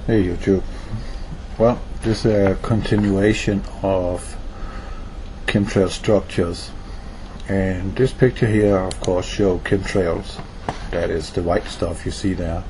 Hey YouTube. Well, this is a continuation of chemtrail structures, and this picture here of course shows chemtrails. That is the white stuff you see there,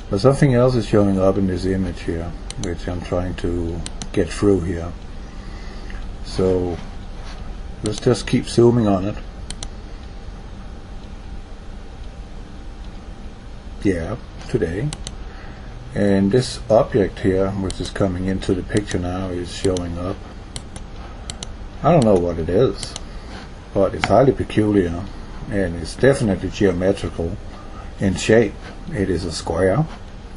but something else is showing up in this image here, which I'm trying to get through here. So let's just keep zooming on it. Yeah, today. And this object here, which is coming into the picture now, is showing up. I don't know what it is, but it's highly peculiar, and it's definitely geometrical in shape. It is a square,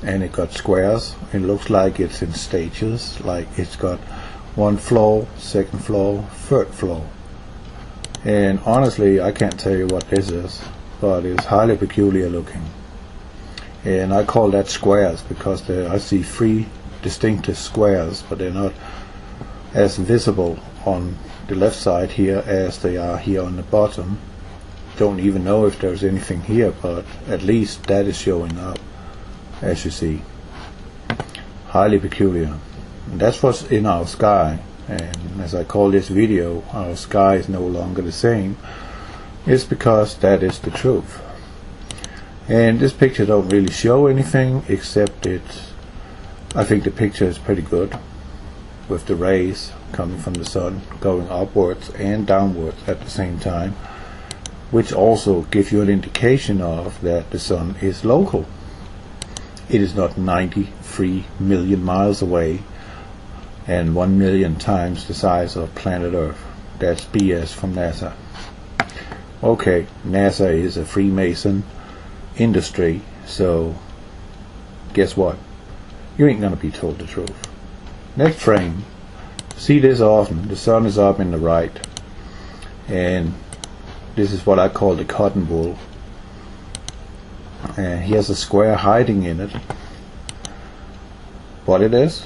and it got squares. It looks like it's in stages, like it's got one floor, second floor, third floor. And honestly, I can't tell you what this is, but it's highly peculiar looking. And I call that squares because I see three distinctive squares, but they're not as visible on the left side here as they are here on the bottom. Don't even know if there's anything here, but at least that is showing up, as you see. Highly peculiar. And that's what's in our sky. And as I call this video, our sky is no longer the same. It's because that is the truth. And this picture don't really show anything, except I think the picture is pretty good, with the rays coming from the sun going upwards and downwards at the same time, which also gives you an indication of that the sun is local. It is not 93 million miles away and 1 million times the size of planet Earth. That's BS from NASA. Okay, NASA is a Freemason industry, so guess what? You ain't gonna be told the truth. Next frame, see this often. The sun is up in the right, and this is what I call the cotton wool, and here's a square hiding in it. What it is,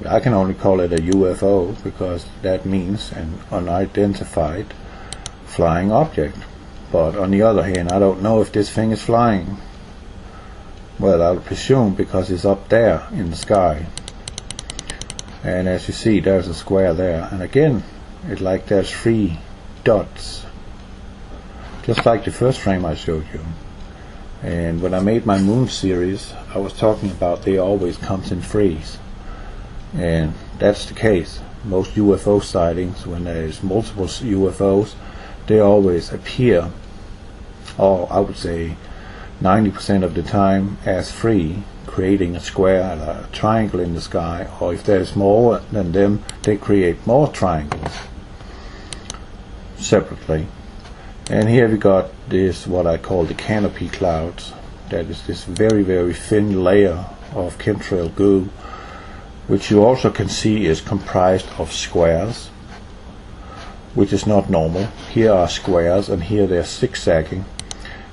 I can only call it a UFO because that means an unidentified flying object. But on the other hand, I don't know if this thing is flying. Well, I'll presume because it's up there in the sky. And as you see, there's a square there. And again, it's like there's three dots. Just like the first frame I showed you. And when I made my moon series, I was talking about they always comes in threes. And that's the case. Most UFO sightings, when there's multiple UFOs, they always appear, or I would say 90% of the time, as three, creating a square, a triangle in the sky, or if there's more than them, they create more triangles separately. And here we got this, what I call the canopy clouds. That is this very, very thin layer of chemtrail goo, which you also can see is comprised of squares, which is not normal. Here are squares, and here they're zigzagging.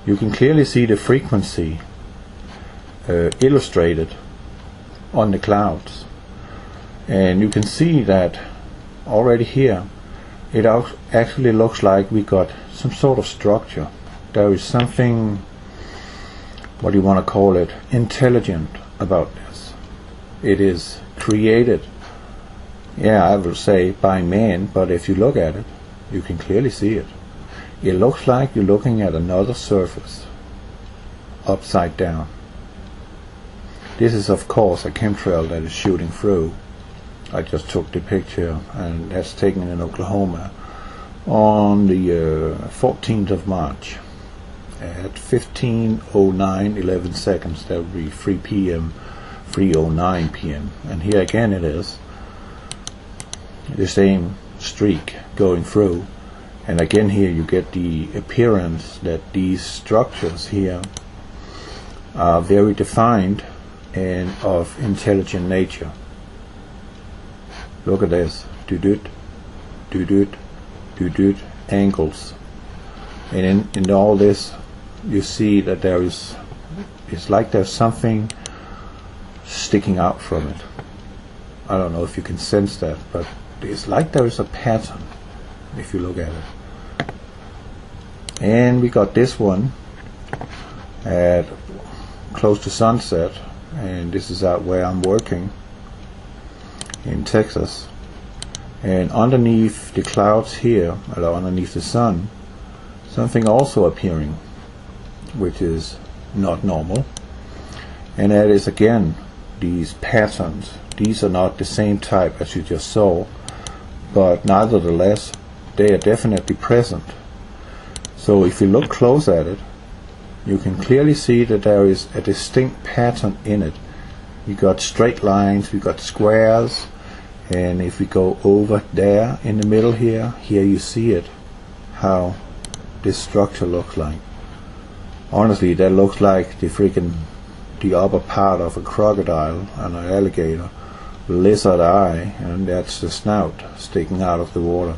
You can clearly see the frequency illustrated on the clouds, and you can see that already here it actually looks like we got some sort of structure. There is something, what do you want to call it, intelligent about this. It is created, yeah, I will say by man, but if you look at it, you can clearly see it. It looks like you're looking at another surface, upside down. This is of course a chemtrail that is shooting through. I just took the picture, and that's taken in Oklahoma on the 14th of March at 15:09:11 seconds. That would be 3 p.m., 3:09 p.m. And here again it is the same streak going through, and again here you get the appearance that these structures here are very defined and of intelligent nature. Look at this, do-doot, do-doot, do-doot, angles, and in all this you see that there is, it's like there's something sticking out from it. I don't know if you can sense that, but it's like there is a pattern if you look at it. And we got this one at close to sunset, and this is out where I'm working in Texas. And underneath the clouds here, or underneath the sun, something also appearing, which is not normal. And that is again these patterns. These are not the same type as you just saw, but nevertheless they are definitely present. So if you look close at it, you can clearly see that there is a distinct pattern in it. We got straight lines, we got squares, and if we go over there in the middle here you see it, how this structure looks like. Honestly, that looks like the upper part of a crocodile and an alligator, lizard eye, and that's the snout sticking out of the water.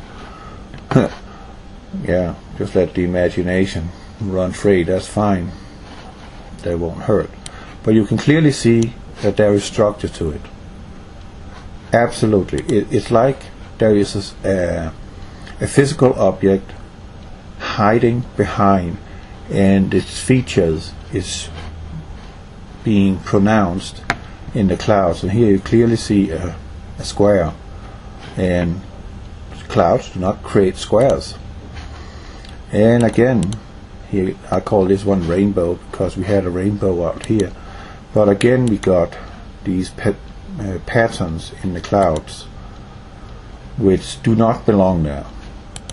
Yeah, just let the imagination run free, that's fine. They won't hurt. But you can clearly see that there is structure to it. Absolutely. It's like there is a physical object hiding behind, and its features is being pronounced in the clouds. And here you clearly see a square, and clouds do not create squares. And again, here I call this one rainbow because we had a rainbow out here. But again, we got these patterns in the clouds which do not belong there,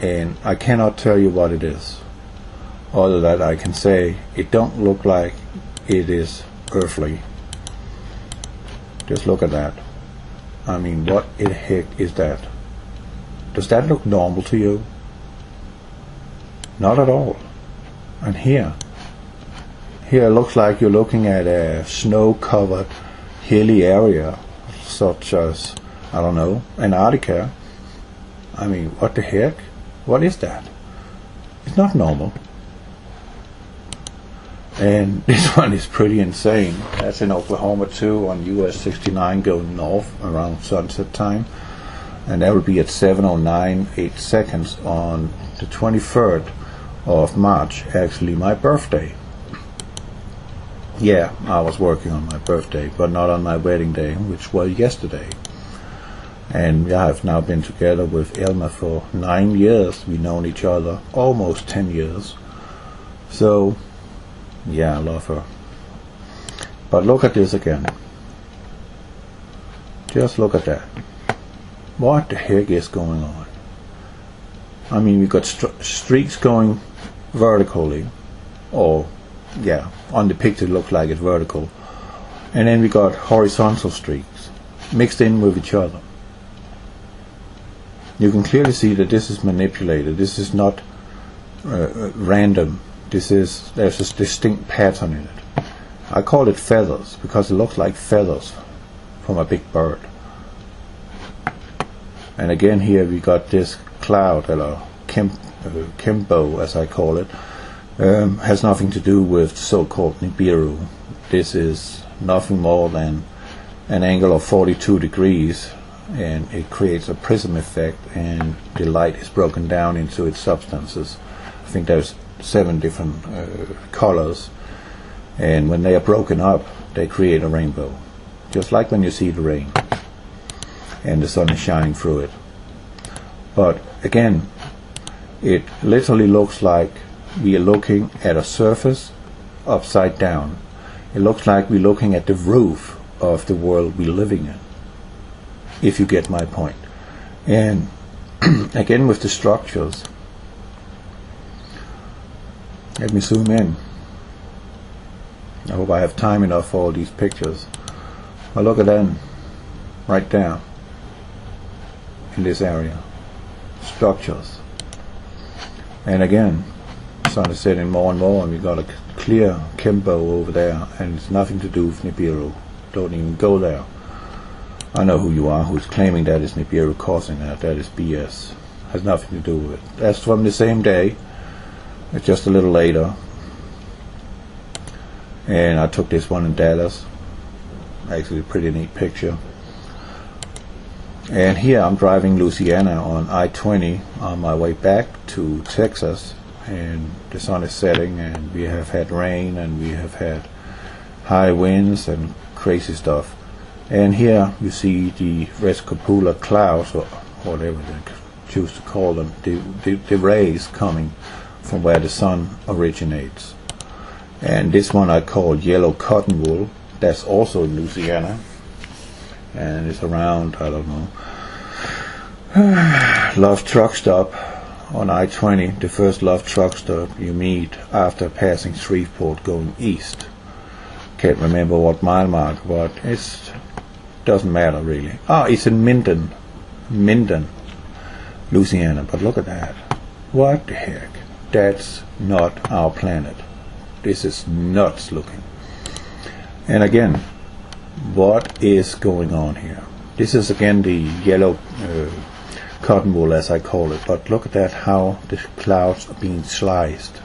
and I cannot tell you what it is, other than I can say it don't look like it is earthly. Just look at that. I mean, what in the heck is that? Does that look normal to you? Not at all. And here it looks like you're looking at a snow-covered hilly area, such as, I don't know, Antarctica. I mean, what the heck? What is that? It's not normal. And this one is pretty insane. That's in Oklahoma too, on US 69 going north around sunset time. And that will be at 7:09 8 on the 23rd of March, actually my birthday. Yeah, I was working on my birthday, but not on my wedding day, which was yesterday. And I have now been together with Elma for 9 years. We've known each other almost 10 years. So, yeah, I love her. But look at this again. Just look at that. What the heck is going on? I mean, we've got streaks going vertically, or yeah, on the picture it looks like it's vertical, and then we got horizontal streaks mixed in with each other. You can clearly see that this is manipulated. This is not random. There's a distinct pattern in it. I call it feathers because it looks like feathers from a big bird. And again, here we got this cloud, or Chembo as I call it, has nothing to do with so-called Nibiru. This is nothing more than an angle of 42 degrees, and it creates a prism effect, and the light is broken down into its substances. I think there's 7 different colors, and when they are broken up they create a rainbow, just like when you see the rain and the sun is shining through it. But again, it literally looks like we are looking at a surface upside down. It looks like we're looking at the roof of the world we're living in, if you get my point. And again, with the structures, let me zoom in. I hope I have time enough for all these pictures. Well, look at them right there in this area. Structures. And again, the sun is setting more and more, and we've got a clear Chembo over there, and it's nothing to do with Nibiru. Don't even go there. I know who you are, who's claiming that is Nibiru causing that. That is BS. Has nothing to do with it. That's from the same day. It's just a little later. And I took this one in Dallas. Actually a pretty neat picture. And here I'm driving Louisiana on I-20 on my way back to Texas, and the sun is setting, and we have had rain, and we have had high winds and crazy stuff. And here you see the vesiccular clouds, or whatever they choose to call them, the rays coming from where the sun originates. And this one I call yellow cotton wool. That's also in Louisiana, and it's around, I don't know, Love Truck Stop on I-20, the first Love Truck Stop you meet after passing Shreveport going east. Can't remember what mile mark, but it doesn't matter really. It's in Minden, Louisiana. But look at that. What the heck? That's not our planet. This is nuts looking. And again, what is going on here? This is again the yellow cotton wool, as I call it. But look at that, how the clouds are being sliced.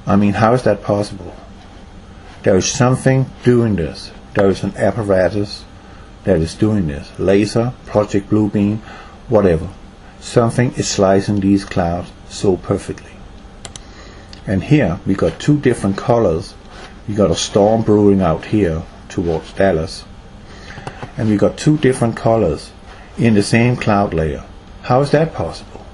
I mean, how is that possible? There is something doing this. There is an apparatus that is doing this. Laser, Project Bluebeam, whatever. Something is slicing these clouds so perfectly. And here we got two different colors. We got a storm brewing out here towards Dallas. And we got two different colors in the same cloud layer. How is that possible?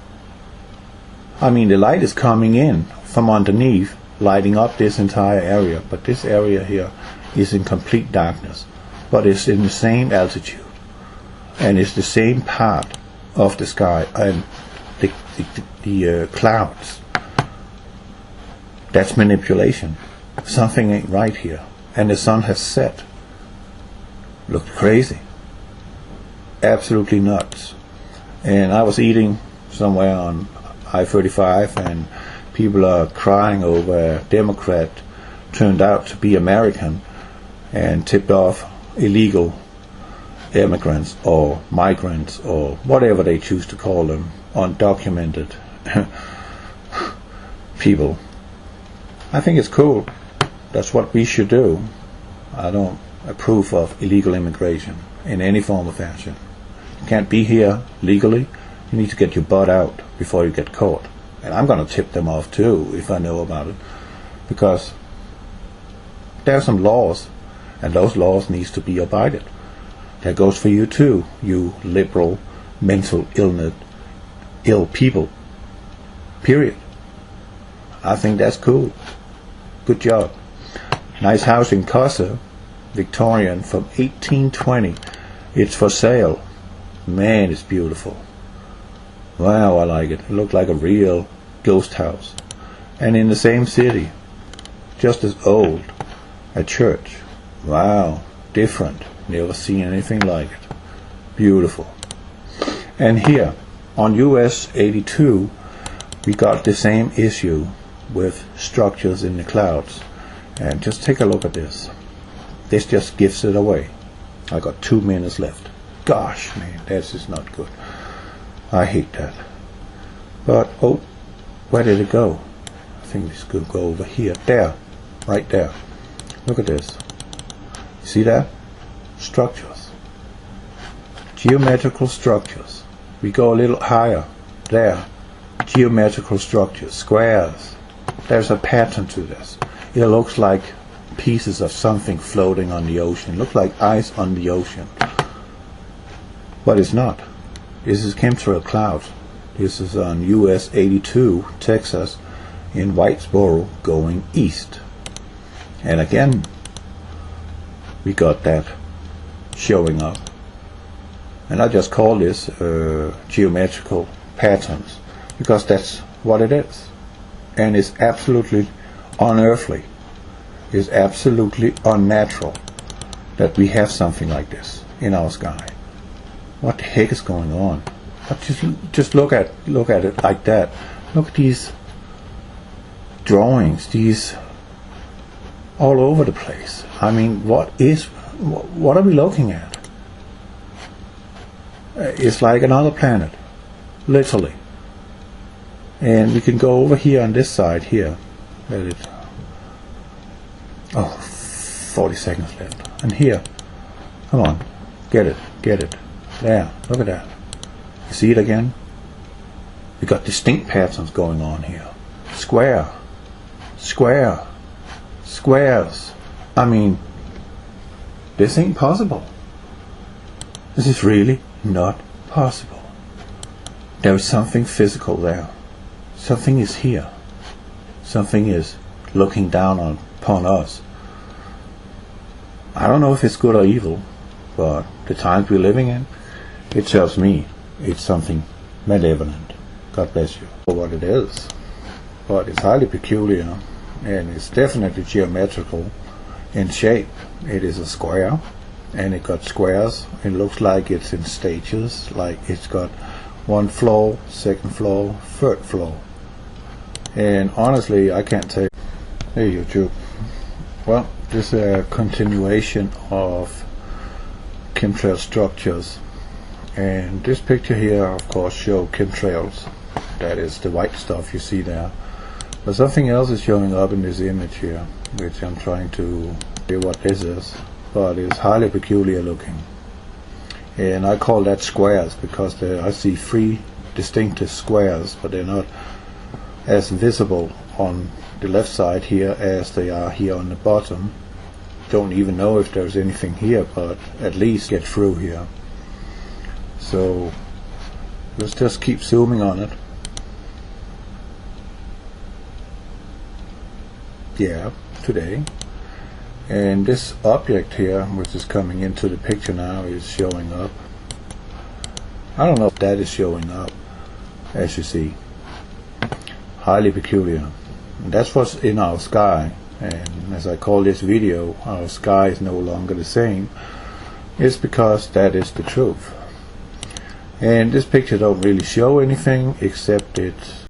I mean, the light is coming in from underneath, lighting up this entire area, but this area here is in complete darkness. But it's in the same altitude, and it's the same part of the sky and the clouds. That's manipulation. Something ain't right here. And the sun has set. Looked crazy. Absolutely nuts. And I was eating somewhere on I-35, and people are crying over a Democrat turned out to be American and tipped off illegal immigrants or migrants or whatever they choose to call them, undocumented people. I think it's cool. That's what we should do. I don't approve of illegal immigration in any form or fashion. You can't be here legally. You need to get your butt out before you get caught. And I'm going to tip them off too if I know about it, because there are some laws, and those laws need to be abided. That goes for you too, you liberal, mental ill people. Period. I think that's cool. Good job. Nice house in Casa, Victorian, from 1820. It's for sale. Man, it's beautiful. Wow, I like it. It looked like a real ghost house. And in the same city, just as old, a church. Wow, different. Never seen anything like it. Beautiful. And here, on US 82, we got the same issue with structures in the clouds. And just take a look at this. This just gives it away. I got 2 minutes left. Gosh, man, this is not good. I hate that. But, oh, where did it go? I think this could go over here. There. Right there. Look at this. See that? Structures. Geometrical structures. We go a little higher. There. Geometrical structures. Squares. There's a pattern to this. It looks like pieces of something floating on the ocean. It looks like ice on the ocean. But it's not. This is chemtrail clouds. This is on US 82, Texas, in Whitesboro, going east. And again, we got that showing up. And I just call this geometrical patterns, because that's what it is. And it's absolutely unearthly. It's absolutely unnatural that we have something like this in our sky. What the heck is going on? But just look at it like that. Look at these drawings, these all over the place. I mean, what are we looking at? It's like another planet, literally. And we can go over here on this side here. Let it. Oh, 40 seconds left. And here, come on, get it. There, look at that. You see it again? We got distinct patterns going on here. Square, squares. I mean, This ain't possible. This is really not possible. There is something physical there. Something is here. Something is looking down upon us. I don't know if it's good or evil, but the times we're living in, it tells me it's something malevolent. God bless you. For what it is. But it's highly peculiar, and it's definitely geometrical in shape. It is a square, and it got squares. It looks like it's in stages, like it's got one floor, second floor, third floor. And honestly, I can't tell. Hey YouTube. Well, this is a continuation of Chemtrail Structures, and this picture here of course shows chemtrails. That is the white stuff you see there, but something else is showing up in this image here, which I'm trying to see what this is, but it's highly peculiar looking, and I call that squares because I see three distinctive squares, but they're not as visible on the left side here as they are here on the bottom. Don't even know if there's anything here, but at least get through here. So let's just keep zooming on it. Yeah, today. And this object here, which is coming into the picture now, is showing up. I don't know if that is showing up, as you see. Highly peculiar. And that's what's in our sky. And as I call this video, our sky is no longer the same. It's because that is the truth. And this picture don't really show anything except it's